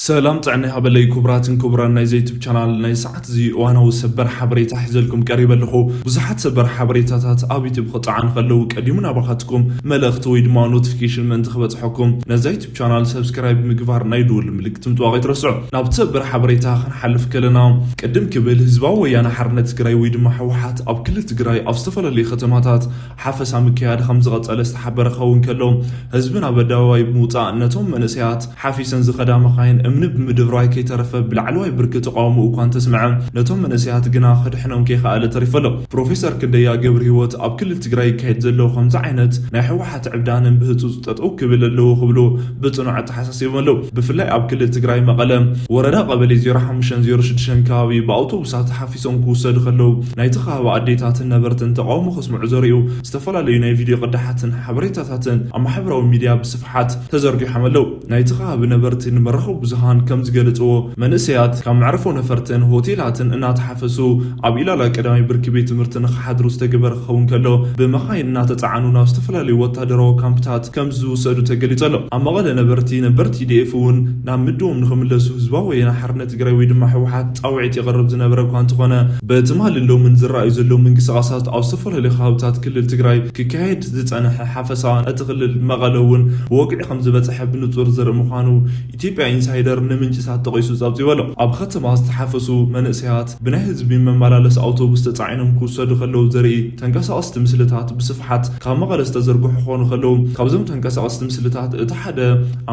سلام طعني هبلي كبراتن كبران ناي يوتيوب شانل ناي ساعات زي وانا وسبر حبريتا حزلكم قريبا لخو بزحات سبر حبريتاتات اب يوتيوب قطعان خلو قديمنا باخاتكم ملخت وي دما نوتيفيكيشن من تخبطحكم ناي يوتيوب شانل سبسكرايب مغبار ناي دول ملكتم تواغي ترسعوا ناب سبر حبريتا خنحلف كلنا قدم كبل حزباو ويانا حرنت تግራይ وي دما حوحات اب كل تግራይ اب استفللي ختماتات حفصا مكياد خمس قصله استحبر خون كلهم حزبنا بداوي بموطا نتهم منسيات حافيسن زخدا مخاين امن بمدبراي كي ترف بالعلواي بركه تقاومو كان تسمع نتهم منسيات غنا خدحنهم كي خاله تريفلو بروفيسور كديا قبر هيوت اب كل تግራይ كايد زلو خمس عينت ناي حوحات عبدان بهتوز تطو كبل له خبلو بصنع تحساسيهم له بفلاي اب كل تግራይ مقلم وردا قبل 0506 كاوي باوتوبسات حافيسون كوسد خلو ناي تخاوا اديتات نبرتن تقاومو خصم عزريو استفلالي ناي فيديو قدحاتن حبريتاتن اما حبراو ميديا بصفحات تزرقي حملو ناي تخا بنبرتن مرخو بزهان كم زغلصو منسيات كم عرفو نفرتن هوتيلاتن انا تحفسو ابيلا لا قدامي برك بيت مرتن حضرو استغبر خون كلو بمخاين انا تطعنونا استفلالي وتادرو كامبتات كم زو سدو تغليصلو اما قد نبرتي ديفون نامدوم نخملسو حزباو وينا حرنت تግራይ وي دما حوحات طاوعيت يقرب زنبره كان تخونه بتمال لو من زراي زلو من قصاصات او استفلالي خابتات كل تግራይ كيكايد زصنح حفصا اتخلل مغلون وقع خمز بصح بنصور زر مخانو ኢትዮጵያ ኢንሳይደር ንምንጭሳት ተቆይሱ ጻብጽ ይበሎ ኣብ ከተማ ዝተሓፈሱ መንእሰያት ብናይ ህዝቢ መመላለስ ኣውቶቡስ ተጻዒኖም ክወሰዱ ከለው ዘርኢ ተንቀሳቐስቲ ምስልታት ብስፍሓት ካብ መቐለ ዝተዘርግሑ ክኾኑ ከለው ካብዞም ተንቀሳቐስቲ ምስልታት እቲ ሓደ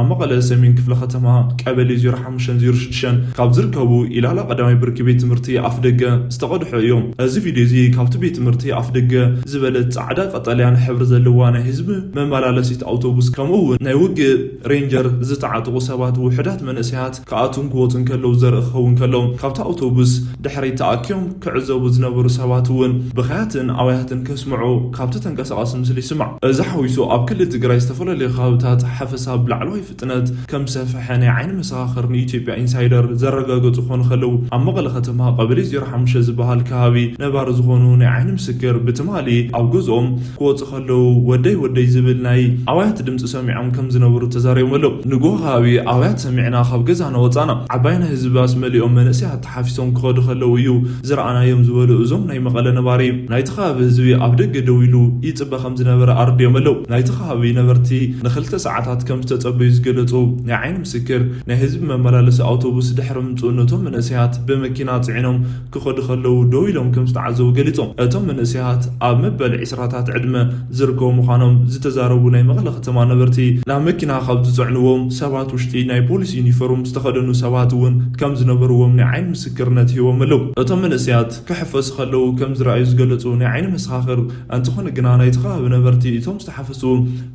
ኣብ መቐለ ሰሜን ክፍለ ከተማ ቀበሌ 0506 ካብ ዝርከቡ ኢላላ ቀዳማይ ብርኪ ቤት ትምህርቲ ኣፍደገ ዝተቐድሑ እዮም እዚ ቪድዮ እዚ ካብቲ ቤት ትምህርቲ ኣፍደገ ዝበለት ጻዕዳ ቀጠልያን ሕብሪ ዘለዋ ናይ ህዝቢ መመላለሲት ኣውቶቡስ ከምኡውን ናይ ውግእ ሬንጀር ዝተዓጥቑ ሰባት وحدات منسيات كاتون كوتن كلو زرخ خون كلو كابتا اوتوبوس دحري تاكيوم كعزبو زنبرو سباتون بخياتن اوياتن كسمعو كابتا تنقسقاس مسلي سمع زحويسو اب كل تግራይ استفللي خابتات حفصا بلعلوي فتنت كم سفحني عين مساخر ኢትዮጵያ ኢንሳይደር ዘረጋገጹ ኾን خلو ኣብ መቐለ ከተማ ቀበሌ 05 ዝበሃል ከባቢ ነባር ዝኾኑ ናይ ዓይኒ ምስክር ብትማሊ ኣብ ገዝኦም ክወጽ خلو ወደይ ዝብል ናይ ኣዋያት ድምጽ ሰሚዖም ከም ዝነበሩ ተዛሪቦም ንጎ ከባቢ ኣዋያት ሰሚዕና ካብ ገዛና ወጻና ዓባይና ህዝባስ መሊኦም መንእሰያት ተሓፊሶም ክኸዱ ከለው እዩ ዝረኣናዮም ዝበሉ እዞም ናይ መቐለ ነባሪ ናይቲ ከባቢ ህዝቢ ኣብ ደገ ደው ኢሉ ይጽበ ከም ዝነበረ ኣርድዮም ኣለው ናይቲ ከባቢ ነበርቲ ንኽልተ ሰዓታት ከም ዝተጸበዩ ዝገለጹ ናይ ዓይኒ ምስክር ናይ ህዝቢ መመላለሲ ኣውቶቡስ ድሕሪ ምምጽኡ ነቶም መንእሰያት ብመኪና ጽዒኖም ክኸዱ ከለው ደው ኢሎም ከም ዝተዓዘቡ ገሊጾም እቶም መንእሰያት ኣብ መበል 20ታት ዕድመ ዝርከቡ ምዃኖም ዝተዛረቡ ናይ መቐለ ከተማ ነበርቲ ናብ መኪና ካብ ዝጽዕንዎም ሰባት ውሽጢ ናይ ፖሊስ ዩኒፎርም ዝተኸደኑ ሰባት እውን ከም ዝነበሩዎም ናይ ዓይኒ ምስክርነት ሂቦም ኣለው እቶም መንእሰያት ክሕፈሱ ከለው ከም ዝረኣዩ ዝገለጹ ናይ ዓይኒ መሰኻኽር እንትኾነ ግና ናይቲ ከባቢ ነበርቲ እቶም ዝተሓፈሱ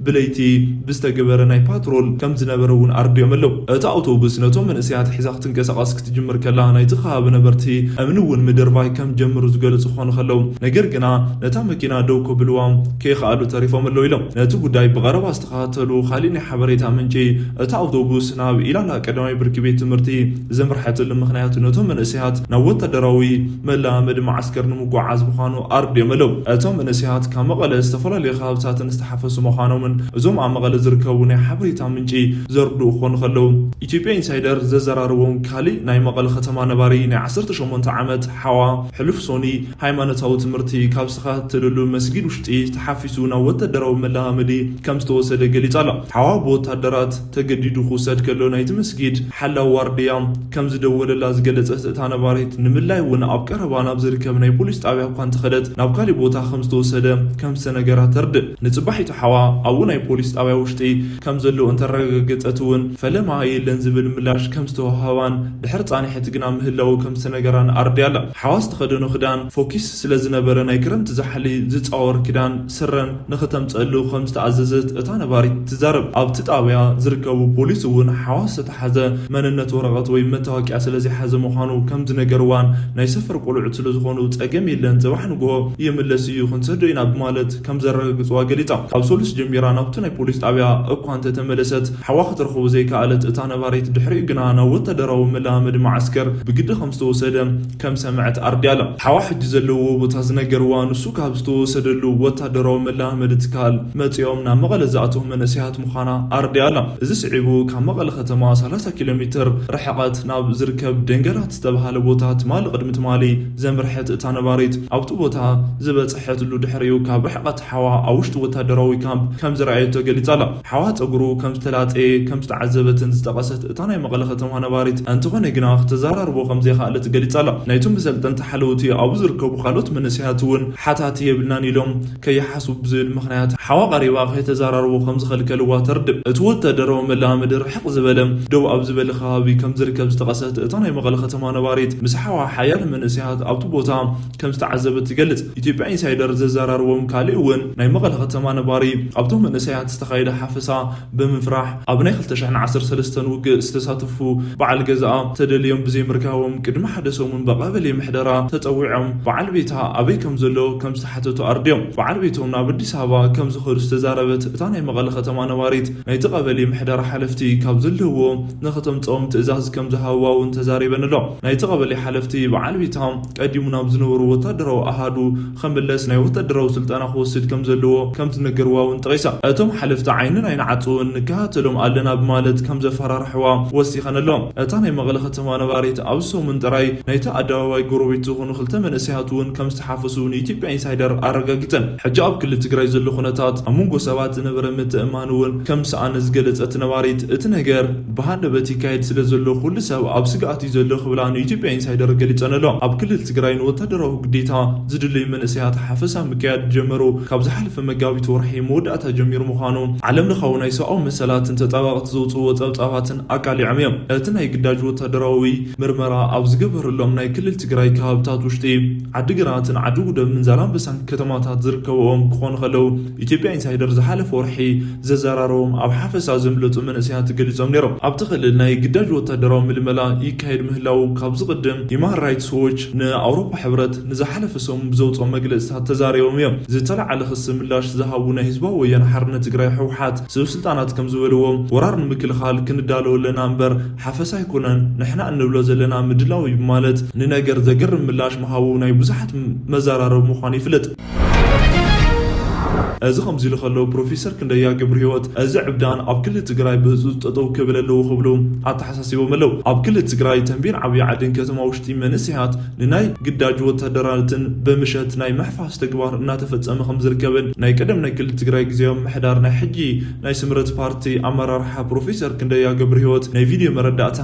ብለይቲ ብዝተገበረ ናይ ፓትሮል ከም ዝነበረ እውን ኣርድዮም ኣለው እቲ ኣውቶቡስ ነቶም መንእሰያት ሒዛ ክትንቀሳቐስ ክትጅምር ከላ ናይቲ ከባቢ ነበርቲ እምኒ እውን ምድርባይ ከም ጀምሩ ዝገለጹ ክኾኑ ከለው ነገር ግና ነታ መኪና ደው ከብልዋ ከይኸኣሉ ተሪፎም ኣለው ኢሎም ነቲ ጉዳይ ብቐረባ ዝተኸታተሉ ካሊእ ናይ ሓበሬታ ምንጪ እቲ ኣውቶቡስ ናብ ኢላላ ቀዳማይ ብርኪ ቤት ትምህርቲ ዘምርሐትሉ ምኽንያቱ ነቶም መንእሰያት ናብ ወታደራዊ መላመድ ማዓስከር ንምጓዓዝ ምዃኑ ኣርድዮም ኣለው እቶም መንእሰያት ካብ መቐለ ዝተፈላለዩ ከባብታትን ዝተሓፈሱ ምዃኖምን እዞም ኣብ መቐለ ዝርከቡ ናይ ሓበሬታ ምንጪ ዘርድኡ ክኾኑ ከለው ኢትዮጵያ ኢንሳይደር ዘዘራርቦም ካሊእ ናይ መቐለ ከተማ ነባሪ ናይ 18 ዓመት ሓዋ ሕሉፍ ሶኒ ሃይማኖታዊ ትምህርቲ ካብ ዝተኸታተለሉ መስጊድ ውሽጢ ተሓፊሱ ናብ ወታደራዊ መላመዲ ከም ዝተወሰደ ገሊጻ ኣላ ሓዋ ብወታደራት ተገዲዱ ክውሰድ ከሎ ናይቲ መስጊድ ሓላው ዋርድያ ከም ዝደወለላ ዝገለጸት እታ ነባሪት ንምላይ እውን ኣብ ቀረባ ናብ ዝርከብ ናይ ፖሊስ ጣብያ እኳ እንተኸደት ናብ ካሊእ ቦታ ከም ዝተወሰደ ከም ዝተነገራ ተርድእ ንጽባሒቱ ሓዋ ኣብኡ ናይ ፖሊስ ጣብያ ውሽጢ ከም ዘሎ እንተረጋገጸት እውን ፈለማ የለን ዝብል ምላሽ ከም ዝተዋሃባን ድሕሪ ጻኒሕቲ ግና ምህላው ከም ዝተነገራን ኣርድያ ኣላ ሓዋ ዝተኸደኖ ክዳን ፎኪስ ስለ ዝነበረ ናይ ክረምቲ ዛሕሊ ዝፃወር ክዳን ስረን ንኽተምፀሉ ከም ዝተኣዘዘት እታ ነባሪት ትዛረብ ኣብቲ ጣብያ ዝርከቡ ፖሊስ እውን ሓዋስ ተሓዘ መንነት ወረቐት ወይ መታወቂያ ስለዚህ ሓዘ ምዃኑ ከም ዝነገርዋን ናይ ሰፈር ቆልዑት ስለ ዝኾኑ ጸገም የለን ጽባሕ ንግሆ ይምለስ እዩ ክንሰዶ ኢና ብማለት ከም ዘረጋግጽዋ ገሊጻ ካብ ሶሉስ ጀሚራ ናብቲ ናይ ፖሊስ ጣብያ እኳ እንተተመለሰት ሓዋ ክትረኽቦ ዘይከኣለት እታ ነባሪት ድሕሪኡ ግና ናብ ወታደራዊ መላመድ ማዓስከር ብግዲ ከም ዝተወሰደ ከም ሰምዐት ኣርድያ ኣላ ሓዋ ሕጂ ዘለዎ ቦታ ዝነገርዋ ንሱ ካብ ዝተወሰደሉ ወታደራዊ መላመድ ትካል መጺኦም ናብ መቐለ ዝኣተዉ መንእሰያት ምዃና ኣርድያ ኣላ እዚ ስዒቡ ካብ መቐለ ከተማ 30 كيلومتر رحقت ناب زركب دنجرات استبهال بوتات مال قدم تمالي زمرحت اتا نباريت اوتو بوتا زبصحت له دحريو كاب رحقت حوا اوشت وتادراوي كامب كم زرعيته قليطالا حوا تقرو كم تلاطي كم تعذبتن استقست اتا ناي مقله ختم نباريت انت خني غنا تزارر بو خمزي خالت قليطالا نايتم بسلطن تحلوتي او زركبو خالوت منسياتون حتاتي يبلناني لهم كي يحسب بزل مخنيات حوا قريبا خيتزارر بو خمز خلكلوا تردب اتوتادرو ملامدر حق زبلم دو اب زبل خابي كم زركب استقست اتا ناي مقله ختم نباريت مسحوا حيال منسيات اوتو بوتا كم تعذبت تقلت ኢትዮጵያ ኢንሳይደር ዘዛራርዎም ካልእውን ናይ መቐለ ከተማ ነባሪ ኣብቶም መንእሰያት ዝተኻየደ ሓፈሳ ብምፍራሕ ኣብ ናይ 2013 ውግእ ዝተሳተፉ በዓል ገዛኣ ተደልዮም ብዘይ ምርካቦም ቅድሚ ሓደ ሰሙን በቐበሌ ምሕደራ ተፀዊዖም በዓል ቤታ ኣበይ ከም ዘሎ ከም ዝተሓተቱ ኣርድዮም በዓል ቤቶም ናብ ኣዲስ ኣበባ ከም ዝኸዱ ዝተዛረበት እታ ናይ መቐለ ከተማ ነባሪት ናይቲ ቀበሌ ምሕደራ ሓለፍቲ ካብ ዘለዎ ንኸተምፅኦም ትእዛዝ ከም ዝሃብዋ እውን ተዛሪበን ኣሎ ናይቲ ቀበሌ ሓለፍቲ በዓል ቤታ ቀዲሙ ናብ ዝነበሩ ወታደራዊ ኣሃዱ خملس ناي وتدرو سلطانه خوسد كم زلو كم تنقروا ونطيسا اتم حلفت عينن عين عطون نكاتلهم علنا بمالت كم زفرار حوا وسيخن لهم اتاني مغلخه تما نباريت اوسو من دراي نيتا ادواي غروبيت زخونو خلته منسياتون كم استحافظون ايتيوبيا انسايدر ارغاغتن حجاب كل تግራይ ዘሎ ኹነታት አሙንጎ ሰባት ነበረ ምትእማኑን ከም ሰአንስ ገለጸት ነባሪት እቲ ነገር በሃንደበት ይካይድ ስለ ዘሎ ሁሉ ሰብ ኣብ ስጋት ይዘሎ ክብላን ኢትዮጵያ ኢንሳይደር ገለጸነሎ ኣብ ክልል ትግራይ ወታደራዊ ግዴታ ዝድልይ መንእሰያት ሓፈሳ ምክያድ ጀመሩ ካብ ዝሓለፈ መጋቢት ወርሒ መወዳእታ ጀሚሩ ምዃኑ ዓለም ለኻው ናይ ሰብኣዊ መሰላትን ተጣባቕት ዘውፅኡ ፀብፃባትን ኣቃሊዖም እዮም እቲ ናይ ግዳጅ ወታደራዊ ምርመራ ኣብ ዝገበረሎም ናይ ክልል ትግራይ ከባብታት ውሽጢ ዓዲግራትን ዓዲጉደምን ዛላምበሳን ከተማታት ዝርከብዎም ክኾኑ ከለው ኢትዮጵያ ኢንሳይደር ዝሓለፈ ወርሒ ዘዘራረቦም ኣብ ሓፈሳ ዘምለጡ መንእሰያት ገሊፆም ነይሮም ኣብቲ ክልል ናይ ግዳጅ ወታደራዊ ምልመላ ይካየድ ምህላው ካብ ዝቅድም ሂውማን ራይትስ ዎች ንኣውሮፓ ሕብረት ንዝሓለፈ ሰሙን ብዘውፅኦ መግለጽታት ተዛሪቦም እዮም ዝተለዓለ ክስ ምላሽ ዝሃቡ ናይ ህዝባዊ ወያነ ሓርነት ትግራይ ሕወሓት ሰበስልጣናት ከም ዝበልዎ ወራር ንምክልኻል ክንዳለው ኣለና እምበር ሓፈሳ ኣይኮነን ንሕና እንብሎ ዘለና ምድላው ማለት ንነገር ዘገርም ምላሽ መሃቡ ናይ ብዙሓት መዘራረብ ምዃኑ ይፍለጥ እዚ ከም ዝሉ ከለው ፕሮፌሰር ክንደያ ገብረ ህይወት እዚ ዕብዳን ኣብ ክልል ትግራይ ብህፁፅ ጠጠው ክብል ኣለዎ ክብሉ ኣተሓሳሲቦም ኣለው ኣብ ክልል ትግራይ ተንቤን ዓብዪ ዓድን ከተማ ውሽጢ መንእሰያት ንናይ ግዳጅ ወታደራትን ብምሸት ናይ ምሕፋስ ተግባር እናተፈፀመ ከም ዝርከብን ናይ ቀደም ናይ ክልል ትግራይ ግዚያዊ ምሕዳር ናይ ሕጂ ናይ ስምረት ፓርቲ ኣመራርሓ ፕሮፌሰር ክንደያ ገብረ ህይወት ናይ ቪድዮ መረዳእታ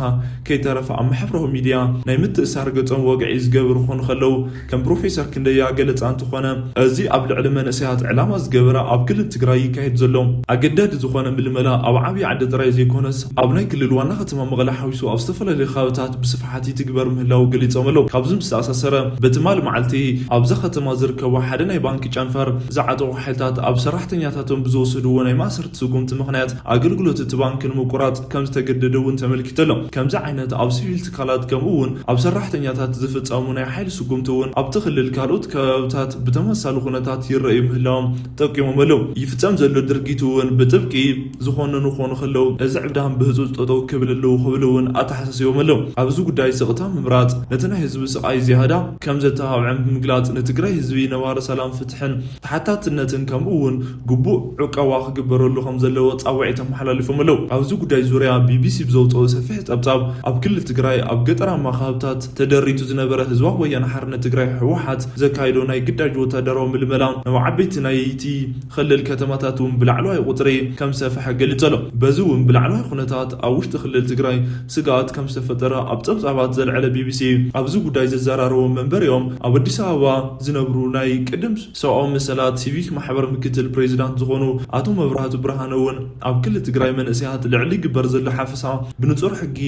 ከይተረፈ ኣብ ማሕበራዊ ሚድያ ናይ ምትእሳር ገጾም ወግዒ ዝገብሩ ክኾኑ ከለው ከም ፕሮፌሰር ክንደያ ገለፃ እንትኾነ እዚ ኣብ ልዕሊ መንእሰያት ዕላማ ዝገበረ ኣብ ክልል ትግራይ ይካየድ ዘሎ ኣገዳዲ ዝኾነ ምልመላ ኣብ ዓብዪ ዓዲ ጥራይ ዘይኮነስ ኣብ ናይ ክልል ዋና ከተማ መቐለ ሓዊሱ ኣብ ዝተፈላለዩ ከባብታት ብስፍሓት ይትግበር ምህላው ገሊፆም ኣለው ካብዚ ምስተኣሳሰረ በትማል መዓልቲ ኣብዛ ከተማ ዝርከቡ ሓደ ናይ ባንኪ ጨንፈር ዝዓጠቑ ሓይልታት ኣብ ሰራሕተኛታቶም ብዝወሰድዎ ናይ ማእሰርቲ ስጉምቲ ምክንያት ኣገልግሎት እቲ ባንኪ ንምቁራፅ ከም ዝተገደደ እውን ተመልኪቱ ኣሎ ከምዚ ዓይነት ኣብ ሲቪል ትካላት ከምኡ እውን ኣብ ሰራሕተኛታት ዝፍፀሙ ናይ ሓይሊ ስጉምቲ እውን ኣብቲ ክልል ካልኦት ከባብታት ብተመሳሳሊ ኩነታት ይረአዩ ምህላዎም ጠቂሞም ኣለው ይፍፀም ዘሎ ድርጊቱ እውን ብጥብቂ ዝኾነኑ ክኾኑ ከለው እዚ ዕብዳን ብህፁፅ ጠጠው ክብል ኣለዎ ክብሉ እውን ኣተሓሳሲቦም ኣለው ኣብዚ ጉዳይ ስቕታ ምምራፅ ነቲ ናይ ህዝቢ ስቃይ ዝያዳ ከም ዘተባብዐን ብምግላፅ ንትግራይ ህዝቢ ነባረ ሰላም ፍትሕን ተሓታትነትን ከምኡ እውን ግቡእ ዕቀባ ክግበረሉ ከም ዘለዎ ፃውዒት ኣመሓላሊፎም ኣለው ኣብዚ ጉዳይ ዙርያ ቢቢሲ ብዘውፅኦ ሰፊሕ ፀብፃብ ኣብ ክልል ትግራይ ኣብ ገጠራማ ከባብታት ተደሪቱ ዝነበረ ህዝባዊ ወያነ ሓርነት ትግራይ ሕወሓት ዘካይዶ ናይ ግዳጅ ወታደራዊ ምልመላ ናብ ዓበይቲ ናይቲ ክልል ከተማታት እውን ብላዕለዋይ ቁፅሪ ከም ዝሰፍሐ ገሊፁ ኣሎ በዚ እውን ብላዕለዋይ ኩነታት ኣብ ውሽጢ ክልል ትግራይ ስጋት ከም ዝተፈጠረ ኣብ ፀብፃባት ዘልዕለ ቢቢሲ ኣብዚ ጉዳይ ዘዘራረቦም መንበሪኦም ኣብ ኣዲስ ኣበባ ዝነብሩ ናይ ቅድም ሰብኣዊ መሰላት ሲቪክ ማሕበር ምክትል ፕሬዚዳንት ዝኾኑ ኣቶ መብራህቱ ብርሃነ እውን ኣብ ክልል ትግራይ መንእሰያት ልዕሊ ግበር ዘሎ ሓፈሳ ብንጹር ሕጊ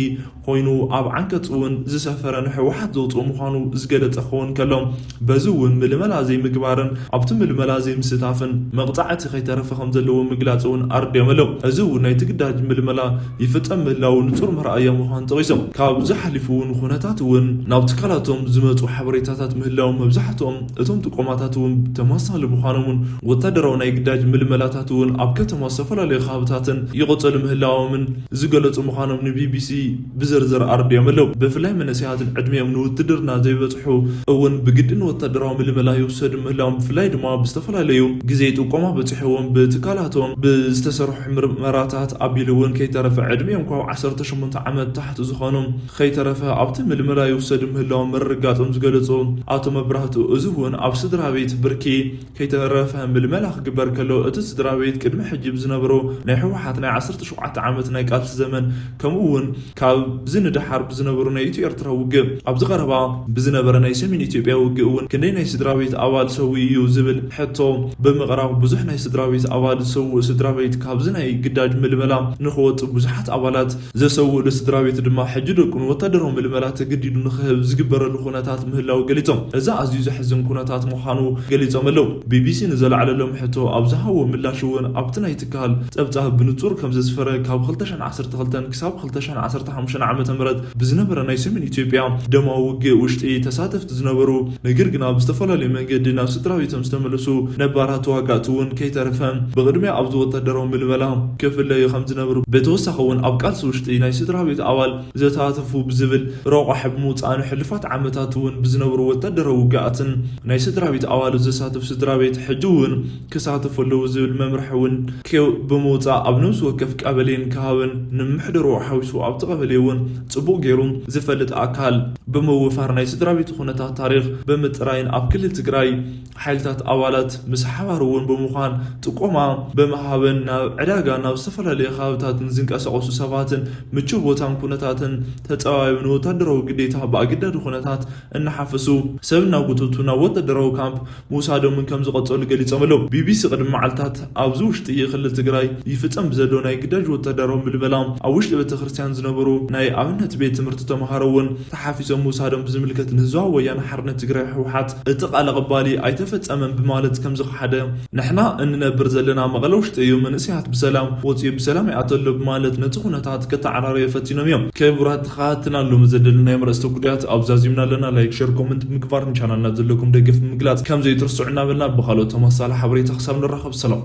ኮይኑ ኣብ ዓንቀጽ እውን ዝሰፈረ ንሕወሓት ዘውፅኦ ምዃኑ ዝገለጸ ክኸውን ከሎም በዚ እውን ምልመላ ዘይምግባርን ኣብቲ ምልመላ ዘይምስታፍን መቕፃዕቲ ከይተረፈ ከም ዘለዎ ምግላፅ እውን ኣርድዮም ኣለው እዚ እውን ናይ ትግዳጅ ምልመላ ይፍፀም ምህላው ንጹር መርኣያ ምዃኑ ጠቂሶም ካብ ዝሓሊፉ እውን ኩነታት እውን ናብ ትካላቶም ዝመፁ ሓበሬታታት ምህላው መብዛሕትኦም እቶም ጥቆማታት እውን ተመሳሳሊ ምዃኖምን ወታደራዊ ናይ ግዳጅ ምልመላታት እውን ኣብ ከተማ ዝተፈላለዩ ከባብታትን ይቆፀሉ ምህላዎምን ዝገለጹ ምዃኖም ንቢቢሲ ብዝርዝር ኣርድዮም ኣለው ብፍላይ መንእሰያትን ዕድሜኦም ንውትድርና ዘይበፅሑ እውን ብግድን ወታደራዊ ምልመላ ይውሰዱ ምህላዎም ብፍላይ ድማ ብዝተፈላለዩ ግዜ ጥቆማ በጽሕዎም ብትካላቶም ብዝተሰርሑ ምርመራታት ኣቢልውን ከይተረፈ ዕድሜኦም ካብ 18 ዓመት ታሕቲ ዝኾኑ ከይተረፈ ኣብቲ ምልመላ ይውሰድ ምህላው ምርጋጾም ዝገለጹ ኣቶ መብራህቱ እዚ እውን ኣብ ስድራ ቤት ብርኪ ከይተረፈ ምልመላ ክግበር ከሎ እቲ ስድራ ቤት ቅድሚ ሕጂ ዝነበሩ ናይ ሕወሓት ናይ 17 ዓመት ናይ ቃልሲ ዘመን ከምኡውን ካብ ዝንድሓር ብዝነበሩ ናይ ኢትዮ ኤርትራ ውግእ ኣብዚ ቀረባ ብዝነበረ ናይ ሰሜን ኢትዮጵያ ውግእ እውን ክንደይ ናይ ስድራ ቤት ኣባል ሰዊ እዩ ዝብል ሕቶ ብምቕራብ ብዙሕ ናይ ስድራ ቤት ኣባል ዝሰውእ ስድራ ቤት ካብዚ ናይ ግዳጅ ምልመላ ንኽወፁ ብዙሓት ኣባላት ዘሰውኡ ለስድራ ቤት ድማ ሕጂ ደቁን ወታደራዊ ምልመላ ተገዲዱ ንኽህብ ዝግበረሉ ኩነታት ምህላው ገሊፆም እዛ ኣዝዩ ዘሕዝን ኩነታት ምዃኑ ገሊፆም ኣለው። ቢቢሲ ንዘለዓለሎም ሕቶ ኣብ ዝሃቦ ምላሽ እውን ኣብቲ ናይ ትካል ፀብጻብ ብንጹር ከም ዘስፈረ ካብ 2012 ክሳብ 2015 ዓ.ም ብዝነበረ ናይ ሰሜን ኢትዮጵያ ደማዊ ውግእ ውሽጢ ተሳተፍቲ ዝነበሩ ነገር ግን ኣብ ዝተፈላለዩ መንገዲ ናብ ስድራ ቤቶም ዝተመለሱ ነባራት ተዋጋእቲ እውን ከይተረፈ ብቅድሚያ ኣብ ወታደራዊ ምልመላ ክፍለዩ ከም ዝነበሩ ብተወሳኺ እውን ኣብ ቃልሲ ውሽጢ ናይ ስድራ ቤት ኣባል ዘተኣተፉ ብዝብል ረቑሕ ብምውፃእ ሕልፋት ዓመታት እውን ብዝነበሩ ወታደራዊ ውግኣትን ናይ ስድራ ቤት ኣባል ዘሳተፍ ስድራ ቤት ሕጂ እውን ክሳተፉ ኣለዉ ዝብል መምርሒ እውን ብምውፃእ ኣብ ነብሲ ወከፍ ቀበሌን ከባብን ንምሕደሮ ሓዊሱ ኣብቲ ቀበሌ እውን ጽቡቕ ገይሩ ዝፈልጥ ኣካል ብምውፋር ናይ ስድራ ቤት ኩነታት ታሪክ ብምጥራይን ኣብ ክልል ትግራይ ሓይልታት ኣባላት ምስ ሓባር እውን ብምዃን ጥቆማ ብምሃብን ናብ ዕዳጋ ናብ ዝተፈላለዩ ከባብታትን ዝንቀሳቐሱ ሰባትን ምቹው ቦታን ኩነታትን ተፀዋይቡ ወታደራዊ ግዴታ ብኣገዳዲ ኩነታት እናሓፈሱ ሰብ እናጎተቱ ናብ ወታደራዊ ካምፕ ምውሳዶምን ከም ዝቐፀሉ ገሊፆም ኣለው። ቢቢሲ ቅድሚ መዓልታት ኣብዚ ውሽጢ ክልል ትግራይ ይፍፀም ብዘሎ ናይ ግዳጅ ወታደራዊ ምልመላ ኣብ ውሽጢ ቤተክርስትያን ዝነበሩ ናይ ኣብነት ቤት ትምህርቲ ተምሃሮ እውን ተሓፊሶም ምውሳዶም ብዝምልከት ንህዝባዊ ወያነ ሓርነት ትግራይ ሕወሓት እቲ ቃል ቀባሊ ኣይተፈፀመን ብማለት ከም ዝሓደ ንሕና እንነብር ዘለና መቐለ ውሽጢ እዩ መንእሰያት ብሰላም ወፂኡ ብሰላም ይኣተሉ ብማለት ነቲ ኩነታት ከተዓራርዩ ፈቲኖም እዮም። ክቡራት ተኸታተልቲ መዘደልና ናይ መረስተ ጉዳያት ኣብዛዚምና ኣለና። ላይክ ሼር ኮመንት ምግባርን ቻናልና ዘለኩም ደገፍ ምግላጽ ከም ዘይትርስዑና በልና ብኻልኦት ተመሳሳሊ ሓበሬታ ክሳብ ንራኸብ ሰላም።